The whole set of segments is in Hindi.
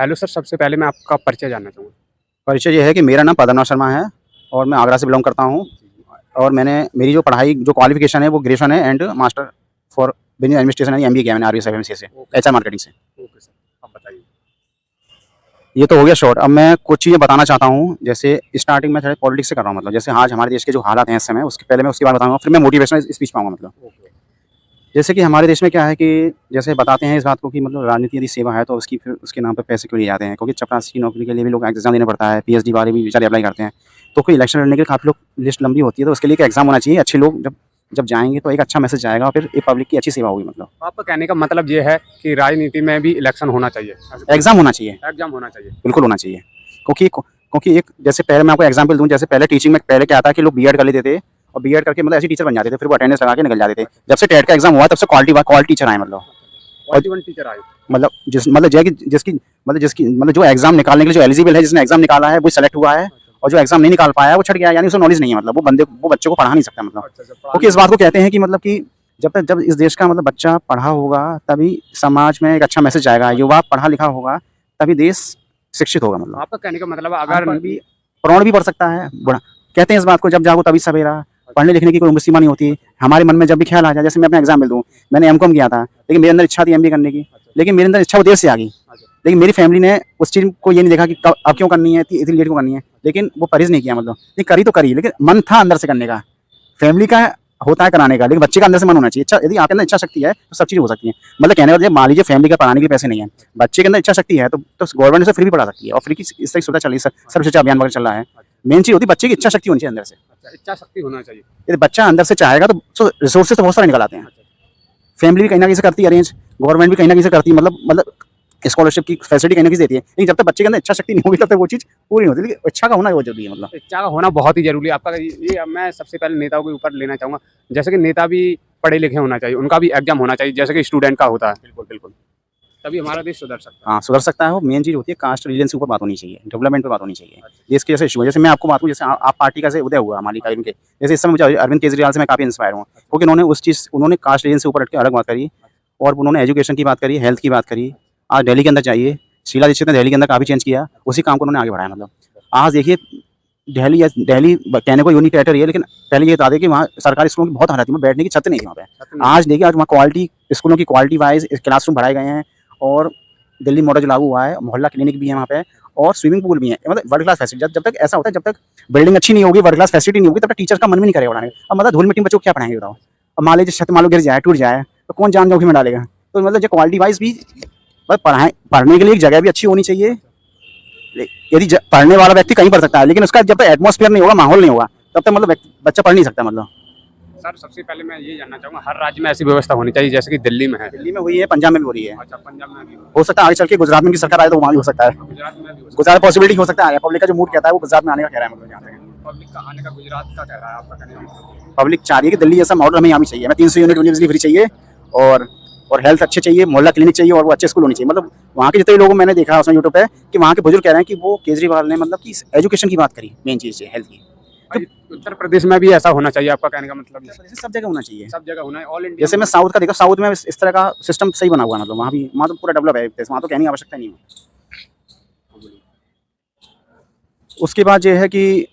हेलो सर, सबसे पहले मैं आपका परिचय जानना चाहूँगा। परिचय ये है कि मेरा नाम पद्मनाभ शर्मा है और मैं आगरा से बिलोंग करता हूँ। और मैंने मेरी जो पढ़ाई जो क्वालिफिकेशन है वो ग्रेजुएशन है and master for business administration यानी एमबीए किया मैंने आरबीएसएफएमसी से एचआर मार्केटिंग से। ओके सर, आप बताइए। ये तो हो गया शॉर्ट। अब मैं कुछ चीज़ें बताना चाहता हूँ। जैसे स्टार्टिंग में थोड़ा पॉलिटिक्स से कर रहा हूँ, मतलब जैसे आज हमारे देश के जो हालात हैं इस समय, उसके पहले मैं उसके बारे में बताऊँगा, फिर मैं मोटिवेशनल स्पीच पाऊँगा। मतलब ओके। जैसे कि हमारे देश में क्या है कि जैसे बताते हैं इस बात को कि मतलब राजनीति यदि सेवा है तो उसकी फिर उसके नाम पे पैसे क्यों लिए जाते हैं, क्योंकि चपरासी की नौकरी के लिए भी लोग एग्जाम देना पड़ता है, पीएचडी वाले भी बेचारे अप्लाई करते हैं। तो कोई इलेक्शन लड़ने के लिए काफ़ी लोग लिस्ट लंबी होती है, तो उसके लिए एक एग्जाम होना चाहिए। अच्छे लोग जब जब जाएंगे तो एक अच्छा मैसेज जाएगा और फिर एक पब्लिक की अच्छी सेवा होगी। मतलब आपका कहने का मतलब ये है कि राजनीति में भी इलेक्शन होना चाहिए, एग्जाम होना चाहिए, एग्जाम होना चाहिए। बिल्कुल होना चाहिए। क्योंकि एक जैसे पहले मैं आपको एग्जाम्पल दूं, जैसे पहले टीचिंग में पहले क्या था कि लोग बीएड कर लेते थे और बीएड करके मतलब ऐसे टीचर बन जाते थे, फिर वो अटेंडेंस लगा के निकल जाते थे। जब से टेट का एग्जाम हुआ तब से क्वालिटी टीचर आए। मतलब क्वालिटी वन टीचर आए। मतलब जिसकी जो एग्जाम निकालने के लिए जो एलिजिबल है, जिसने एग्जाम निकाला है वो सेलेक्ट हुआ है, और जो एग्जाम नहीं निकाल पाया वो छट गया, यानी उसको नॉलेज नहीं है। मतलब वो बच्चे को पढ़ा नहीं सकता। मतलब क्योंकि इस बात को कहते हैं कि मतलब कि जब इस देश का मतलब बच्चा पढ़ा होगा तभी समाज में एक अच्छा मैसेज जाएगा, युवा पढ़ा लिखा होगा तभी देश शिक्षित होगा। मतलब आपका कहने का मतलब अगर प्रौढ़ भी पढ़ सकता है, बड़ा कहते हैं इस बात को, जब जागो तभी सवेरा। पढ़ने लिखने की कोई उम्र सीमा नहीं होती। हमारे मन में जब भी ख्याल आ जाए, जैसे मैं अपना एग्जाम्पल दूं, मैंने एमकॉम किया था लेकिन मेरे अंदर इच्छा थी एमबीए करने की, लेकिन मेरे अंदर इच्छा वो देर से आ गई। लेकिन मेरी फैमिली ने उस चीज़ को ये नहीं देखा कि अब क्यों करनी है, इतनी लेट क्यों करनी है, लेकिन वो परहेज नहीं किया। मतलब नहीं करी तो करी, लेकिन मन था अंदर से करने का। फैमिली का होता है कराने का, लेकिन बच्चे का अंदर से मन होना चाहिए। इच्छा यदि आपके अंदर इच्छा शक्ति है तो सब चीज़ हो सकती है। मतलब कहने का मान लीजिए फैमिली का पढ़ाने के लिए पैसे नहीं है, बच्चे के अंदर इच्छा शक्ति है तो गवर्नमेंट उसे फ्री भी पढ़ा सकती है। और फ्री की इस तरह सुविधा चल रही है, सर्व शिक्षा अभियान वगैरह चल रहा है। मेन चीज़ होती है बच्चे की इच्छा शक्ति होनी चाहिए अंदर से। इच्छा शक्ति होना चाहिए। यदि बच्चा अंदर से चाहेगा तो रिसोर्सेज तो बहुत सारे निकल आते हैं। फैमिली भी कहीं ना कहीं से करती है अरेंज, गवर्नमेंट भी कहीं ना कहीं से करती है, मतलब स्कॉलरशिप की फैसिलिटी कहीं ना कहीं से देती है। लेकिन जब तक बच्चे के अंदर इच्छा शक्ति नहीं होगी तब तक वो चीज़ पूरी नहीं होती। लेकिन इच्छा का होना बहुत जरूरी है। मतलब इच्छा का होना बहुत ही जरूरी है। आपका ये मैं सबसे पहले नेताओं के ऊपर लेना चाहूँगा। जैसे कि नेता भी पढ़े लिखे होना चाहिए, उनका भी एग्जाम होना चाहिए जैसे कि स्टूडेंट का होता है। बिल्कुल बिल्कुल, तभी हमारा देश सुधर सकता है। हाँ सुधर सकता है। वो मेन चीज़ होती है कास्ट रिलीजन के ऊपर बात होनी चाहिए, डेवलपमेंट पे बात होनी चाहिए। देश के जैसे इशू है, जैसे मैं आपको बात हूँ, जैसे आप पार्टी का से उदय हुआ हमारी कायम के, जैसे इस समय मुझे अरविंद केजरीवाल से मैं काफ़ी इंस्पायर हूँ, क्योंकि उन्होंने कास्ट रिलीजन से ऊपर हट के अलग बात करी, और उन्होंने एजुकेशन की बात करी, हेल्थ की बात करी। आज दिल्ली के अंदर चाहिए, शीला दीक्षित ने दिल्ली के अंदर काफ़ी चेंज किया, उसी काम को उन्होंने आगे बढ़ाया। मतलब आज देखिए दिल्ली कहने को यूनिक टेरिटरी है, लेकिन पहले ये बता दें कि वहाँ सरकारी स्कूलों की बहुत हालत थी, बैठने की छत नहीं थी वहाँ पे। आज देखिए, आज वहाँ क्वालिटी स्कूलों की क्वालिटी वाइज क्लासरूम बढ़ाए गए हैं, और दिल्ली मॉडल जो लागू हुआ है, मोहल्ला क्लिनिक भी है वहाँ पे, और स्विमिंग पूल भी है। मतलब वर्ल्ड क्लास फैसिलिटी। जब तक ऐसा होता है, जब तक बिल्डिंग अच्छी नहीं होगी, वर्ल्ड क्लास फैसिलिटी नहीं होगी, तब तक टीचर का मन भी नहीं करेगा पढ़ाने का। अब मतलब धूल मिट्टी में बच्चों को क्या पढ़ाएंगे बताओ। अब मान लीजिए छत मान लो गिर जाए, टूट जाए, तो कौन जान जोखिम में डालेगा। तो मतलब जो क्वालिटी वाइज भी पढ़ने के लिए एक जगह भी अच्छी होनी चाहिए। यदि पढ़ने वाला व्यक्ति कहीं पढ़ सकता है, लेकिन उसका जब तक एटमॉस्फेयर नहीं होगा, माहौल नहीं होगा, तब तक मतलब बच्चा पढ़ नहीं सकता। मतलब सर, सबसे पहले मैं ये जानना चाहूँगा, हर राज्य में ऐसी व्यवस्था होनी चाहिए जैसे कि दिल्ली में है। दिल्ली में हुई है, पंजाब में भी हो रही है। अच्छा, पंजाब में भी हो सकता है आगे चल के गुजरात में की सरकार आए तो वहाँ भी हो सकता है। गुजरात में भी गुजरात पॉसिबिलिटी हो सकता है। पब्लिक का जो मूड कहता है वो गुजरात में आने का कह रहा है। मतलब पब्लिक का आने का गुजरात का कह रहा है, आपका कहने का मतलब? पब्लिक चाह रही है कि दिल्ली जैसा मॉडल हमें यहाँ भी चाहिए। हमें 300 यूनिट बिजली फ्री चाहिए, और हेल्थ अच्छे चाहिए, मोहल्ला क्लिनिक चाहिए, और वो अच्छे स्कूल होने चाहिए। मतलब वहाँ के जितने लोगों मैंने देखा उसमें यूट्यूब पे कि वहाँ के बुजुर्ग कह रहे हैं कि वो केजरीवाल ने मतलब कि एजुकेशन की बात करी, मेन चीज़ है हेल्थ की। उत्तर प्रदेश में भी ऐसा होना चाहिए, आपका कहने का मतलब? सब जगह होना चाहिए, सब जगह होना है, ऑल इंडिया। जैसे मैं साउथ का देखा, साउथ में इस तरह का सिस्टम सही बना हुआ है। मतलब वहाँ तो पूरा डेवलप है, वहाँ तो कहने की आवश्यकता नहीं है। उसके बाद ये है कि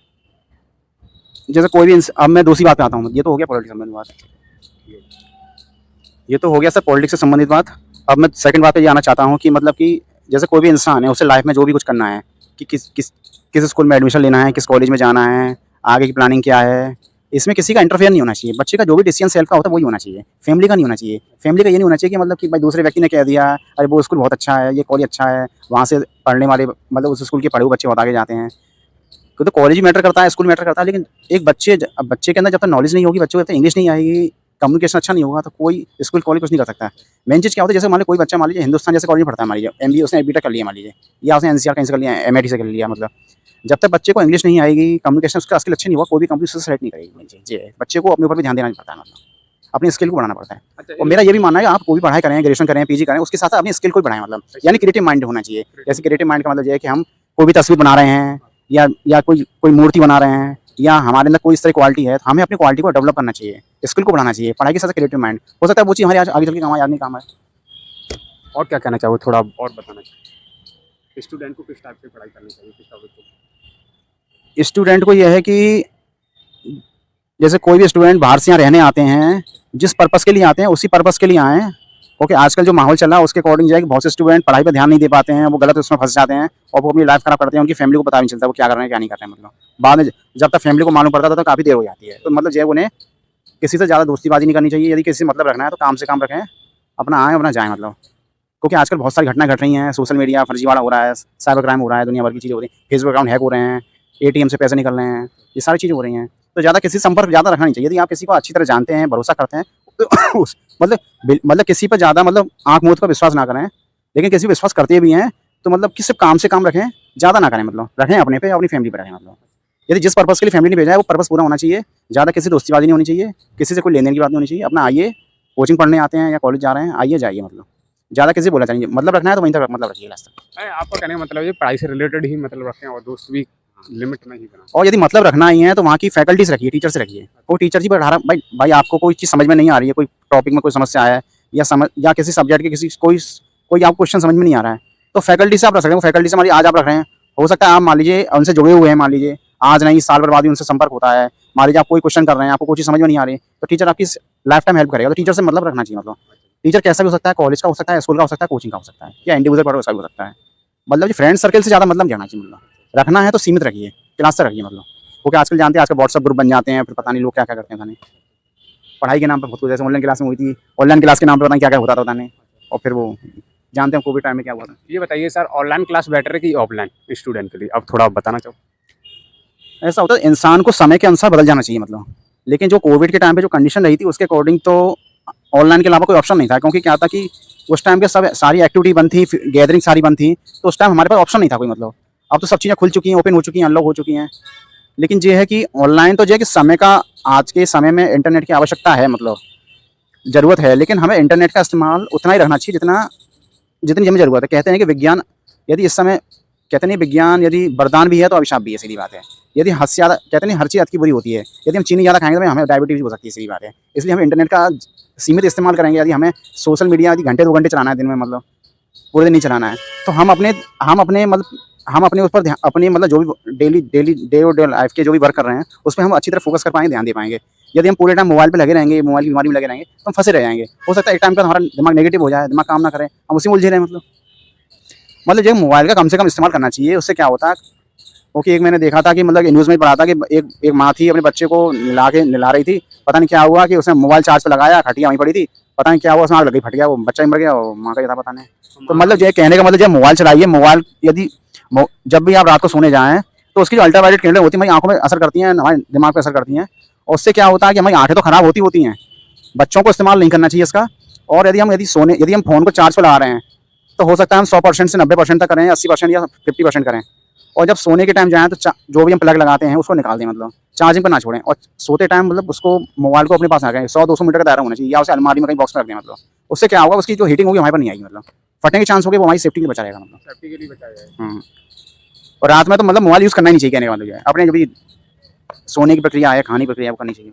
जैसे कोई भी अब मैं दूसरी बात पे आता हूँ। ये तो हो गया पॉलिटिक्स संबंधित बात, ये तो हो गया सर पॉलिटिक्स से संबंधित बात। अब मैं सेकंड बात पे ये आना चाहता हूँ कि मतलब कि जैसे कोई भी इंसान है, उसे लाइफ में जो भी कुछ करना है कि किस स्कूल में एडमिशन लेना है, किस कॉलेज में जाना है, आगे की प्लानिंग क्या है, इसमें किसी का इंटरफेयर नहीं होना चाहिए। बच्चे का जो भी डिसीजन सेल्फ का होता है वही होना चाहिए, फैमिली का नहीं होना चाहिए। फैमिली का ये नहीं होना चाहिए कि मतलब कि भाई दूसरे व्यक्ति ने कह दिया अरे वो स्कूल बहुत अच्छा है, ये कॉलेज अच्छा है, वहाँ से पढ़ने वाले मतलब उस स्कूल के पढ़े हुए बच्चे बहुत आगे जाते हैं। तो कॉलेज ही मैटर करता है, स्कूल मैटर करता है, लेकिन एक बच्चे के अंदर जब तक नॉलेज नहीं होगी, बच्चे को जब तक इंग्लिश नहीं आएगी, कम्युनिकेशन अच्छा नहीं होगा, तो कोई स्कूल कॉलेज कुछ नहीं कर सकता। मेन चीज़ क्या होता है, जैसे मान लीजिए कोई बच्चा मान लीजिए हिंदुस्तान जैसे कॉलेज में पढ़ता है, मान लीजिए एमबीए उसने बीटेक कर लिया मान लीजिए, या उसने एनसीआर कहीं से कर लिया, एमआईटी से कर लिया। मतलब जब तक बच्चे को इंग्लिश नहीं आएगी, कम्युनिकेशन उसका स्किल अच्छी नहीं हुआ, कोई भी कंपनी उससे सेलेक्ट नहीं करेगी। मेन चीज़ ये है, बच्चे को अपने ऊपर भी ध्यान देना पड़ता है, मतलब अपनी स्किल को बढ़ाना पड़ता है। और मेरा ये भी मानना है कि आप कोई भी पढ़ाई करें, ग्रेजुएशन करें, पीजी करें, उसके साथ अपनी स्किल को बढ़ाएं। मतलब यानी क्रिएटिव माइंड होना चाहिए। जैसे क्रिएटिव माइंड का मतलब ये है कि हम कोई भी तस्वीर बना रहे हैं, या कोई मूर्ति बना रहे हैं, या हमारे अंदर कोई इस तरह क्वालिटी है, तो हमें अपनी क्वालिटी को डेवलप करना चाहिए, स्किल को बढ़ाना चाहिए। पढ़ाई के साथ क्रिएटिव माइंड हो सकता है वो चीज़ हमारे आज आगे चल के काम आए, आज नहीं काम है। और क्या कहना चाहोगे, थोड़ा और बताना चाहिए? स्टूडेंट को किस टाइप से पढ़ाई करनी चाहिए, किस टॉपिक को? स्टूडेंट को यह है कि जैसे कोई भी स्टूडेंट बाहर से यहाँ रहने आते हैं, जिस पर्पस के लिए आते हैं उसी पर्पस के लिए आएँ। ओके, आजकल जो माहौल चल रहा है उसके अकॉर्डिंग जो है कि बहुत से स्टूडेंट पढ़ाई पे ध्यान नहीं दे पाते हैं, वो गलत उसमें फंस जाते हैं और वो अपनी लाइफ खराब करते हैं। उनकी फैमिली को पता नहीं चलता वो क्या कर रहे हैं क्या नहीं कर रहे हैं। मतलब बाद में जब तक फैमिली को मालूम पड़ता था तो काफ़ी देर हो जाती है। तो मतलब जो है उन्हें किसी से ज़्यादा दोस्तीबाजी नहीं करनी चाहिए। यदि किसी से मतलब रखना है तो काम से काम रखें, अपना आएँ अपना जाएँ। मतलब क्योंकि आजकल बहुत सारी घटनाएं घट रही हैं, सोशल मीडिया फर्जीवाड़ा हो रहा है, साइबर क्राइम हो रहा है, दुनिया भर की चीज़ें हो रही हैं, फेसबुक अकाउंट हैक हो रहे हैं, एटीएम से पैसे निकल रहे हैं, ये सारी चीज़ें हो रही हैं। तो ज़्यादा किसी से संपर्क ज़्यादा रखना नहीं चाहिए। यदि आप किसी को अच्छी तरह जानते हैं, भरोसा करते हैं तो मतलब किसी पर ज़्यादा मतलब आँख मूंद का विश्वास ना करें। लेकिन किसी पर विश्वास करते भी हैं तो मतलब कि सिर्फ काम से काम रखें, ज़्यादा ना करें। मतलब रखें अपने पे, अपनी फैमिली पे रखें। मतलब यदि जिस पर्पस के लिए फैमिली ने भेजा है वो पर्पस पूरा होना चाहिए। ज़्यादा किसी दोस्तीबाजी नहीं होनी चाहिए, किसी से कोई लेन देन की बात नहीं होनी चाहिए। अपना आइए, कोचिंग पढ़ने आते हैं या कॉलेज जा रहे हैं, आइए जाइए। मतलब ज़्यादा किसी बोला चाहिए, मतलब रखना है तो वहीं तक मतलब रखिए लास्ट तक। आपका कहने का मतलब ये पढ़ाई से रिलेटेड ही मतलब रखें और दोस्त भी लिमिट में ही बनाएं। और यदि मतलब रखना ही है तो वहाँ की फैकल्टीज रखिए, टीचर से रखिए। वो टीचर जी पढ़ा रहा, भाई आपको कोई चीज़ समझ में नहीं आ रही है, कोई टॉपिक में कोई समस्या है या किसी सब्जेक्ट के किसी कोई आपको क्वेश्चन समझ में नहीं आ रहा है तो फैकल्टी से आप रख सकते हैं। फैकल्टी से हमारी आज आप रख रहे हैं, हो सकता है आप मान लीजिए उनसे जुड़े हुए हैं, मान लीजिए आज नहीं साल भर बाद ही उनसे संपर्क होता है। मान लीजिए आप कोई क्वेश्चन कर रहे हैं, आपको कोई चीज़ समझ में नहीं आ रही तो टीचर आपकी लाइफ टाइम हेल्प करेगा। तो टीचर से मतलब रखना चाहिए। मतलब टीचर कैसा भी हो सकता है, कॉलेज का हो सकता है, स्कूल का हो सकता है, कोचिंग का हो सकता है, या इंडिविजुअल पढ़ो उसका भी हो सकता है। मतलब फ्रेंड सर्कल से ज़्यादा मतलब जाना चाहिए। मतलब रखना है तो सीमित रखिए, क्लास से रखिए। मतलब क्योंकि आजकल जानते हैं आजकल व्हाट्सएप ग्रुप बन जाते हैं, फिर पता नहीं लोग क्या क्या करते हैं। पता नहीं पढ़ाई के नाम पर बहुत कुछ, जैसे ऑनलाइन क्लास में हुई थी, ऑनलाइन क्लास के नाम पर पता नहीं क्या क्या होता था पता नहीं। और फिर वो जानते हैं कोविड टाइम में क्या हुआ था। ये बताइए सर, ऑनलाइन क्लास बेटर है कि ऑफलाइन स्टूडेंट के लिए? अब थोड़ा आप बताना चाहो। ऐसा होता है इंसान को समय के अनुसार बदल जाना चाहिए। मतलब लेकिन जो कोविड के टाइम पे जो कंडीशन रही थी उसके अकॉर्डिंग तो ऑनलाइन के अलावा कोई ऑप्शन नहीं था। क्योंकि क्या था कि उस टाइम के सब सारी एक्टिविटी बंद थी, गैदरिंग सारी बंद थी, तो उस टाइम हमारे पास ऑप्शन नहीं था कोई। मतलब अब तो सब चीज़ें खुल चुकी हैं, ओपन हो चुकी हैं, अनलॉक हो चुकी हैं। लेकिन ये है कि ऑनलाइन तो जो है कि समय का, आज के समय में इंटरनेट की आवश्यकता है, मतलब ज़रूरत है। लेकिन हमें इंटरनेट का इस्तेमाल उतना ही रखना चाहिए जितनी हमें ज़रूरत है। कहते हैं कि विज्ञान यदि इस समय, कहते नहीं विज्ञान यदि वरदान भी है तो अभिशाप भी है, सीधी बात है। यदि हद से ज़्यादा, कहते नहीं हर चीज़ हद की बुरी होती है। यदि हम चीनी ज़्यादा खाएंगे तो हमें डायबिटीज़ भी हो सकती है, सीधी बात है। इसलिए हम इंटरनेट का सीमित इस्तेमाल करेंगे। यदि हमें सोशल मीडिया यदि घंटे 2 घंटे चलाना है दिन में, मतलब पूरे दिन नहीं चलाना है, तो हम अपने उस पर अपनी मतलब जो भी डे और डे लाइफ के जो भी वर्क कर रहे हैं उस पर हम अच्छी तरह फोकस कर पाएंगे, ध्यान दे पाएंगे। यदि हम पूरे टाइम मोबाइल पे लगे रहेंगे, मोबाइल की बीमारी में लगे रहेंगे तो हम फंसे रह जाएंगे। हो सकता है एक टाइम पर हमारा दिमाग नेगेटिव हो जाए, दिमाग काम ना करे, हम उसी में उलझे रहें। मतलब जो मोबाइल का कम से कम इस्तेमाल करना चाहिए। उससे क्या होता है, क्योंकि एक मैंने देखा था कि मतलब न्यूज़ में पढ़ा था कि एक माँ थी अपने बच्चे को नहला रही थी। पता नहीं क्या हुआ कि उसने मोबाइल चार्ज पे लगाया, खटिया वहीं पड़ी थी, पता नहीं क्या हुआ, उसमें आग लग गई, फट गया, वो बच्चा ही मर गया और माँ का ये था पता नहीं। तो मतलब जो कहने का मतलब जब मोबाइल चलाइए, मोबाइल यदि जब भी आप रात को सोने जाएँ तो उसकी जो अल्ट्रावायलेट किरणें होती हैं हमारी आंखों में असर करती हैं, हमारे दिमाग पर असर करती हैं। और उससे क्या होता है कि हमारी आंखें तो खराब होती हैं। बच्चों को इस्तेमाल नहीं करना चाहिए इसका। और यदि हम फ़ोन को चार्ज पर लगा रहे हैं तो हो सकता है हम 100% से 90% तक करें, 80% या 50% करें। और जब सोने के टाइम जाएँ तो जो भी हम प्लग लगाते हैं उसको निकाल दें, मतलब चार्जिंग पर ना छोड़ें। और सोते टाइम मतलब उसको मोबाइल को अपने पास रखें, 100-200 मीटर का दायरा होना चाहिए, या उसे अलमारी में कहीं बॉक्स में रख दें। मतलब उससे क्या होगा, उसकी जो हीटिंग होगी हमारे पर नहीं आएगी, मतलब फटने के चांस होंगे, वो हमारी सेफ्टी के लिए बचा रहेगा। मतलब सेफ्टी के लिए बचाया जाए। और रात में तो मतलब मोबाइल यूज़ करना ही नहीं चाहिए, कहने का मतलब है अपने जो भी सोने की प्रक्रिया है, खाने की प्रक्रिया, वो करनी चाहिए।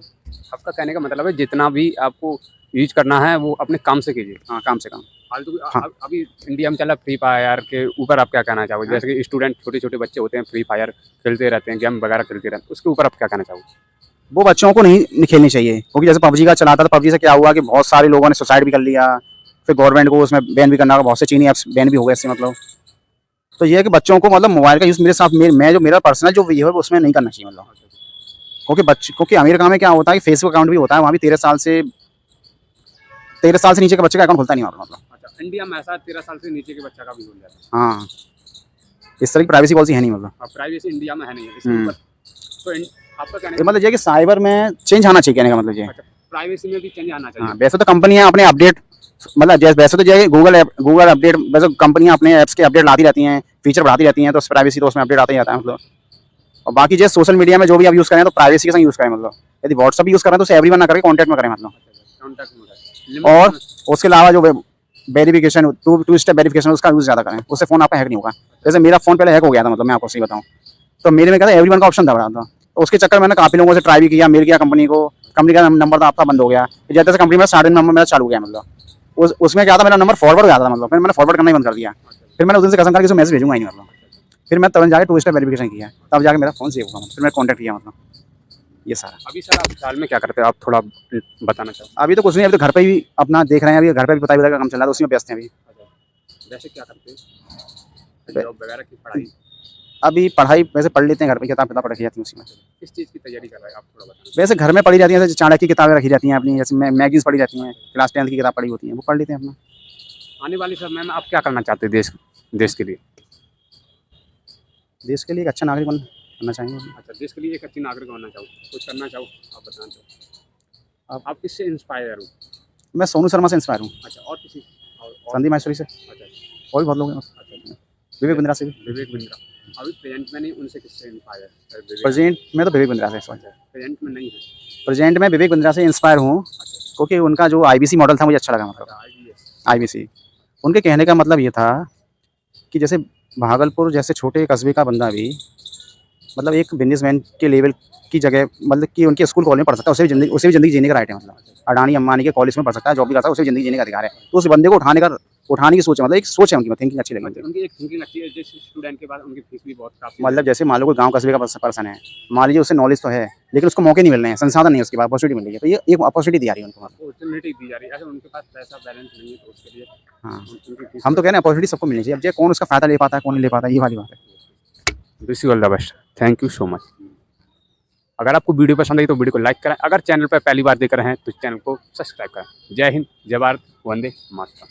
आपका कहने का मतलब है जितना भी आपको यूज करना है वो अपने काम से कीजिए। हाँ, काम से काम। फालतू हाँ। अभी इंडिया में चला फ्री फायर के ऊपर आप क्या कहना चाहोगे? जैसे कि स्टूडेंट छोटे बच्चे होते हैं, फ्री फायर खेलते रहते हैं, गेम वगैरह खेलते रहते हैं, उसके ऊपर आप क्या कहना चाहोगे? वो बच्चों को नहीं खेलनी चाहिए। क्योंकि जैसे पबजी का चला था, तो पबजी से क्या हुआ कि बहुत सारे लोगों ने सुसाइड भी कर लिया, फिर गवर्नमेंट को उसमें बैन भी करना होगा, बहुत से चीनी ऐप्स बैन भी हो गए इससे। मतलब तो ये है कि बच्चों को मतलब मोबाइल का यूज़ मेरा पर्सनल जो ये है उसमें नहीं करना चाहिए। मतलब क्योंकि अमेरिका में क्या होता है कि फेसबुक अकाउंट भी होता है, वहाँ भी 13 साल से नीचे का बच्चे का अकाउंट खुलता नहीं वहाँ पर। मतलब अच्छा, इंडिया में ऐसा 13 साल से नीचे के बच्चा का भी हो जाता है? हाँ, इस तरह की प्राइवेसी पॉलिसी है नहीं। मतलब प्राइवेसी इंडिया में है नहीं है इसके ऊपर। तो आपका कहने ये मतलब ये है कि साइबर में चेंज आना चाहिए, कहने का मतलब ये। अच्छा, प्राइवेसी में भी चेंज आना चाहिए। हाँ, वैसे तो कंपनियां अपने अपडेट, मतलब जैसे वैसे तो जो गूगल अपडेट, वैसे कंपनियां अपने ऐप्स के अपडेट लाती रहती हैं, फीचर बढ़ाती रहती हैं, तो प्राइवेसी तो उसमें अपडेट आता ही आता है। मतलब और बाकी जैसे सोशल मीडिया में जो भी आप यूज़ करें तो प्राइवेसी के संग यूज़ करें। मतलब यदि व्हाट्सअप यूज़ करें तो उसे एवरीवन ना करके कॉन्टैक्ट में करें। मतलब कॉन्टैक्ट में और उसके अलावा जो वेरिफिकेशन, टू स्टेप वेरिफिकेशन, उसका यूज़ ज़्यादा करें, उससे फ़ोन आपका हैक नहीं होगा। जैसे मेरा फ़ोन पहले हैक हो गया था, मतलब मैं आपको सही बताऊँ तो मेरे में क्या था, एवरीवन का ऑप्शन था, तो उसके चक्कर में मैंने काफ़ी लोगों से ट्राई भी किया, मेल किया कंपनी को, कंपनी का नंबर था आपका बंद हो गया। जैसे कंपनी में 3.5 नंबर मेरा चालू हो गया। मतलब उसमें क्या था, मेरा नंबर फॉरवर्ड हो जाता था, मतलब मैंने फॉरवर्ड करना ही बंद कर दिया। फिर मैंने उस दिन से कसम खा के मैसेज भेजूंगा ही नहीं मतलब। फिर मैं तुरंत जाके 2 स्टेप वेरिफिकेशन किया, तब जाके मेरा फ़ोन सेव हुआ, फिर मैं कॉन्टैक्ट किया मतलब, ये सारा। अभी सर आप हाल में क्या करते हो, आप थोड़ा बताना चाहो? अभी तो कुछ नहीं, अभी तो घर पे ही अपना देख रहे हैं, अभी घर पे भी बताई का काम चल रहा है, तो उसी में व्यस्त हैं अभी। वैसे क्या करते हो, जॉब वगैरह की पढ़ाई? अभी पढ़ाई वैसे पढ़ लेते हैं घर पे, किताब रखी जाती हैं उसी में। किस चीज़ की तैयारी कर रहे हैं आप, थोड़ा बताना? वैसे घर में पढ़ी जाती हैं, जैसे चाणक्य की किताबें रखी जाती हैं अपनी, जैसे मैगजीन्स पढ़ी जाती हैं, क्लास 10th की किताब पढ़ी होती हैं, वो पढ़ लेते हैं अपना। आने वाले समय में आप क्या करना चाहते हैं देश के लिए? देश के लिए एक अच्छा नागरिक बनना चाहेंगे। अच्छा, देश के लिए एक अच्छी नागरिक बनना चाहो, कुछ करना चाहो, आप बताना चाहो? अब आप किससे इंस्पायर हो? मैं सोनू शर्मा से इंस्पायर हूँ, अच्छा, और किसी और संदीप माहेश्वरी से, अच्छा, और भी बहुत लोग हैं, अच्छा, विवेक बिंद्रा से भी। विवेक बिंद्रा। अभी प्रेजेंट में नहीं, उनसे किससे इंस्पायर है विवेक? प्रेजेंट में तो विवेक बिंद्रा से, अच्छा, प्रेजेंट में नहीं है। प्रेजेंट में विवेक बिंद्रा से इंस्पायर हूँ, अच्छा, क्योंकि उनका जो आईबीसी मॉडल था मुझे अच्छा लगा, मतलब IBS। आईबीसी। उनके कहने का मतलब ये था कि जैसे भागलपुर जैसे छोटे कस्बे का बंदा भी मतलब एक बिजनेसमैन के लेवल की जगह, मतलब कि उनके स्कूल कॉलेज में पढ़ सकता है, उसे भी ज़िंदगी जीने का राइट है, मतलब अडानी अंबानी के कॉलेज में पढ़ सकता है, जॉब भी कर सकता है, उसे भी ज़िंदगी जीने का अधिकार है। तो उस बंदे को उठाने की सोच है, मतलब एक सोच है उनकी, थिंकिंग अच्छी लगी मुझे। उनकी एक थिंकिंग अच्छी है, जैसे स्टूडेंट के बाद उनकी फीस भी बहुत काफ़ी मतलब जैसे मान लो कोई गाँव कस्बे का पर्सन है, मान लीजिए उसे नॉलेज तो है, लेकिन उसको मौके नहीं मिल रहे हैं, संसाधन नहीं है, उसके पास अपॉर्चुनिटी मिल रही है, तो ये एक अपॉर्चुनिटी दी जा रही है उनको। अपॉर्चुनिटी दी जा रही है। ऐसे उनके पास पैसा बैलेंस नहीं है, तो उसके लिए हाँ, उनकी फीस हम तो कह रहे हैं अपॉर्चुनिटी सबको मिलनी चाहिए, अब कौन उसका फ़ायदा ले पाता है, कौन नहीं ले पाता है, ये वाली बात है। Wish you all the best. Thank you so much. अगर आपको वीडियो पसंद आई तो वीडियो को लाइक करें, अगर चैनल पर पहली बार देख रहे हैं तो चैनल को सब्सक्राइब करें। जय हिंद, जय भारत, वंदे मातरम।